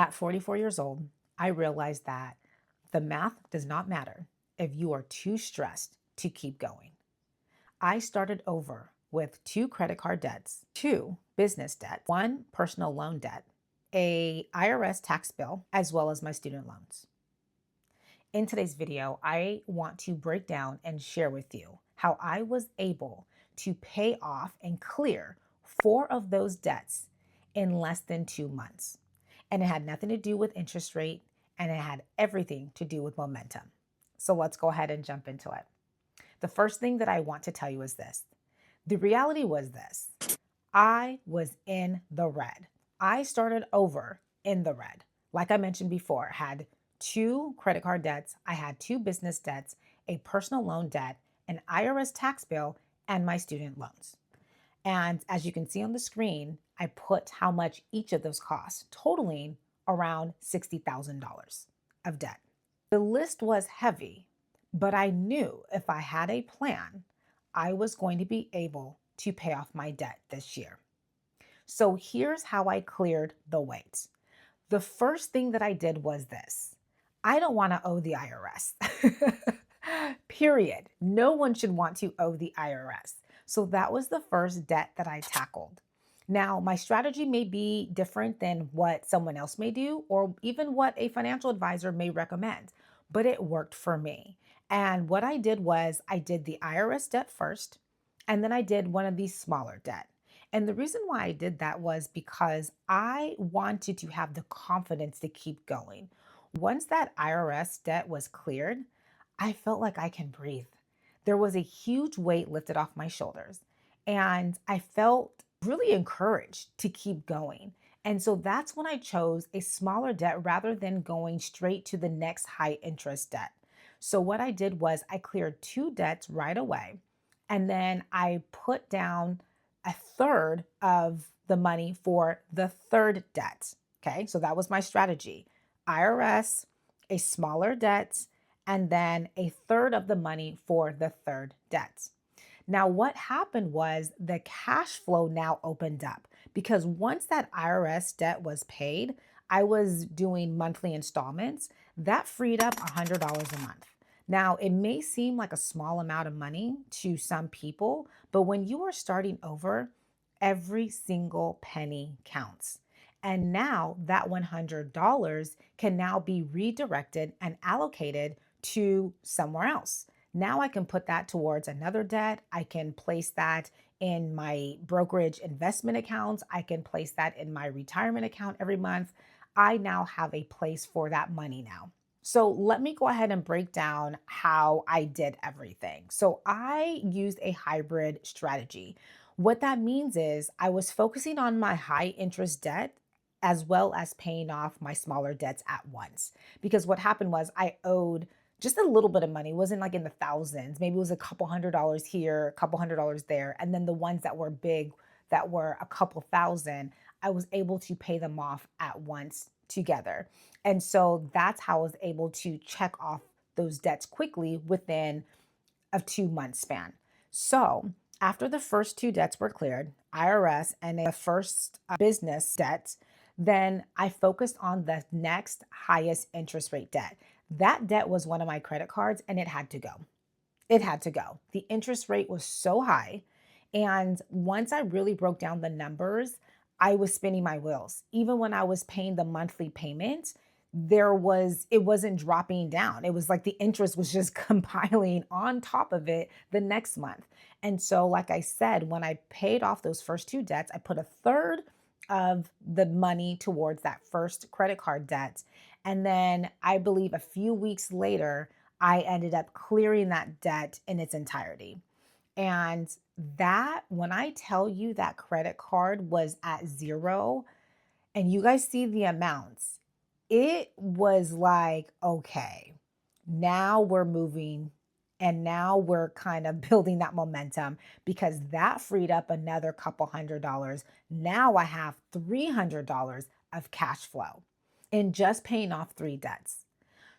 At 44 years old, I realized that the math does not matter if you are too stressed to keep going. I started over with two credit card debts, two business debts, one personal loan debt, a IRS tax bill, as well as my student loans. In today's video, I want to break down and share with you how I was able to pay off and clear four of those debts in less than 2 months. And it had nothing to do with interest rate, and it had everything to do with momentum. So let's go ahead and jump into it. The first thing that I want to tell you is this. The reality was this. I was in the red. I started over in the red. Like I mentioned before, I had two credit card debts, I had two business debts, a personal loan debt, an IRS tax bill, and my student loans. And as you can see on the screen, I put how much each of those costs, totaling around $60,000 of debt. The list was heavy, but I knew if I had a plan, I was going to be able to pay off my debt this year. So here's how I cleared the weight. The first thing that I did was this. I don't want to owe the IRS. Period. No one should want to owe the IRS. So that was the first debt that I tackled. Now, my strategy may be different than what someone else may do, or even what a financial advisor may recommend, but it worked for me. And what I did was I did the IRS debt first, and then I did one of these smaller debt. And the reason why I did that was because I wanted to have the confidence to keep going. Once that IRS debt was cleared, I felt like I can breathe. There was a huge weight lifted off my shoulders, and I felt really encouraged to keep going. And so that's when I chose a smaller debt rather than going straight to the next high interest debt. So what I did was I cleared two debts right away, and then I put down a third of the money for the third debt. Okay, so that was my strategy. IRS, a smaller debt, and then a third of the money for the third debt. Now, what happened was the cash flow now opened up because once that IRS debt was paid, I was doing monthly installments. That freed up $100 a month. Now, it may seem like a small amount of money to some people, but when you are starting over, every single penny counts. And now that $100 can now be redirected and allocated to somewhere else. Now I can put that towards another debt. I can place that in my brokerage investment accounts. I can place that in my retirement account every month. I now have a place for that money now. So let me go ahead and break down how I did everything. So I used a hybrid strategy. What that means is I was focusing on my high interest debt as well as paying off my smaller debts at once. Because what happened was I owed just a little bit of money. It wasn't like in the thousands. Maybe it was a couple $100 here, a couple $100 there. And then the ones that were big, that were a couple thousand, I was able to pay them off at once together. And so that's how I was able to check off those debts quickly within a 2 month span. So after the first two debts were cleared, IRS and the first business debt, then I focused on the next highest interest rate debt. That debt was one of my credit cards and it had to go. It had to go. The interest rate was so high. And once I really broke down the numbers, I was spinning my wheels. Even when I was paying the monthly payment, it wasn't dropping down. It was like the interest was just compiling on top of it the next month. And so, like I said, when I paid off those first two debts, I put a third of the money towards that first credit card debt. And then I believe a few weeks later, I ended up clearing that debt in its entirety. And that, when I tell you that credit card was at zero, and you guys see the amounts, it was like, okay, now we're moving and now we're kind of building that momentum because that freed up another couple $100. Now I have $300 of cash flow in just paying off three debts.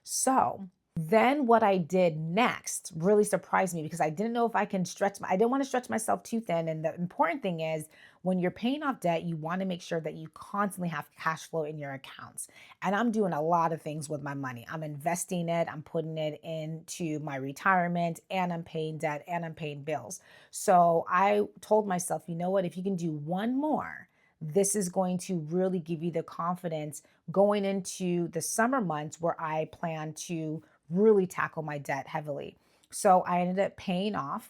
So then what I did next really surprised me because I didn't know if I didn't want to stretch myself too thin. And the important thing is When you're paying off debt, you want to make sure that you constantly have cash flow in your accounts. And I'm doing a lot of things with my money. I'm investing it, I'm putting it into my retirement, and I'm paying debt and I'm paying bills. So I told myself, you know what, if you can do one more, this is going to really give you the confidence going into the summer months where I plan to really tackle my debt heavily. So I ended up paying off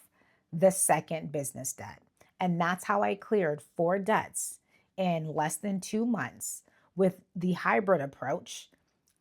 the second business debt. And that's how I cleared four debts in less than 2 months with the hybrid approach,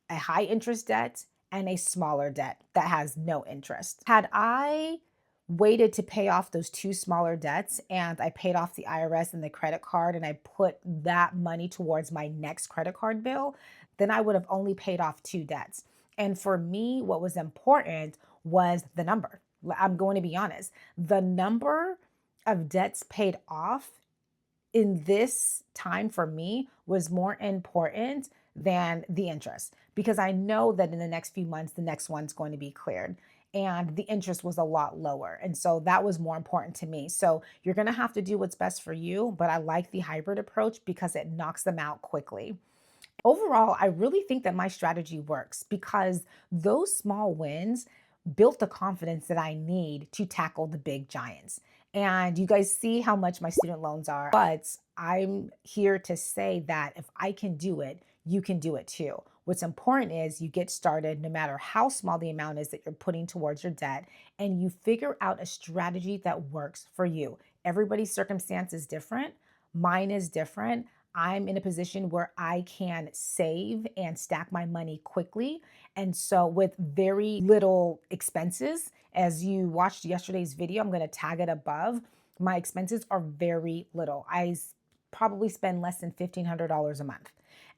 a high interest debt and a smaller debt that has no interest. Had I waited to pay off those two smaller debts and I paid off the IRS and the credit card and I put that money towards my next credit card bill, then I would have only paid off two debts. And for me, what was important was the number. I'm going to be honest. The number of debts paid off in this time for me was more important than the interest because I know that in the next few months, the next one's going to be cleared. And the interest was a lot lower. And so that was more important to me. So you're going to have to do what's best for you. But I like the hybrid approach because it knocks them out quickly. Overall, I really think that my strategy works because those small wins built the confidence that I need to tackle the big giants. And you guys see how much my student loans are, but I'm here to say that if I can do it, you can do it too. What's important is you get started no matter how small the amount is that you're putting towards your debt, and you figure out a strategy that works for you. Everybody's circumstance is different. Mine is different. I'm in a position where I can save and stack my money quickly. And so, with very little expenses, as you watched yesterday's video, I'm going to tag it above. My expenses are very little. Probably spend less than $1,500 a month.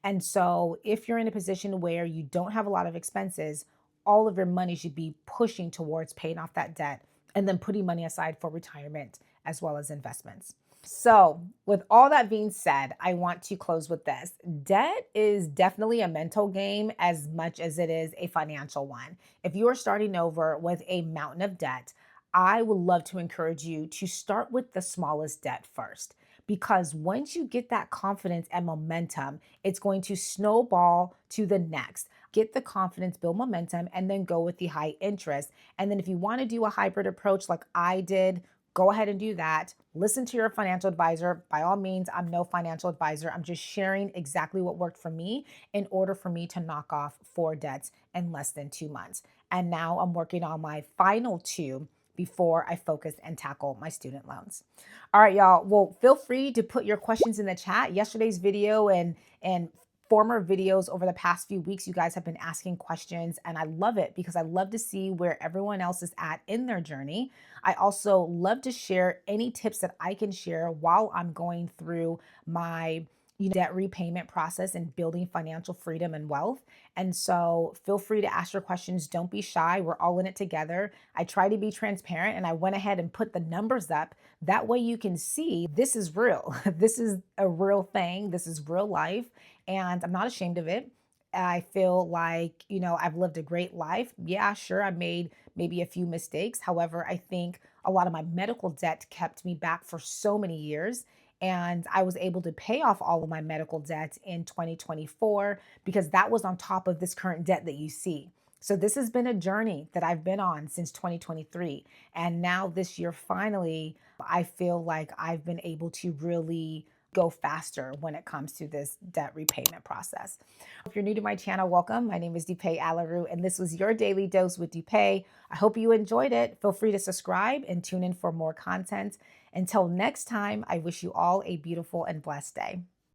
And so, if you're in a position where you don't have a lot of expenses, all of your money should be pushing towards paying off that debt and then putting money aside for retirement as well as investments. So, with all that being said, I want to close with this. Debt is definitely a mental game as much as it is a financial one. If you are starting over with a mountain of debt, I would love to encourage you to start with the smallest debt first. Because once you get that confidence and momentum, it's going to snowball to the next. Get the confidence, build momentum, and then go with the high interest. And then if you want to do a hybrid approach like I did, go ahead and do that. Listen to your financial advisor. By all means, I'm no financial advisor. I'm just sharing exactly what worked for me in order for me to knock off four debts in less than 2 months. And now I'm working on my final two before I focus and tackle my student loans. All right, y'all. Well, feel free to put your questions in the chat. Yesterday's video and former videos over the past few weeks, you guys have been asking questions, and I love it because I love to see where everyone else is at in their journey. I also love to share any tips that I can share while I'm going through my debt repayment process and building financial freedom and wealth. And so feel free to ask your questions. Don't be shy. We're all in it together. I try to be transparent and I went ahead and put the numbers up. That way you can see this is real. This is a real thing. This is real life. And I'm not ashamed of it. I feel like, I've lived a great life. Yeah, sure, I made maybe a few mistakes. However, I think a lot of my medical debt kept me back for so many years. And I was able to pay off all of my medical debt in 2024 because that was on top of this current debt that you see. So this has been a journey that I've been on since 2023. And now this year, finally, I feel like I've been able to really go faster when it comes to this debt repayment process. If you're new to my channel, welcome. My name is Aleru, and this was your Daily Dose with Dupay. I hope you enjoyed it. Feel free to subscribe and tune in for more content. Until next time, I wish you all a beautiful and blessed day.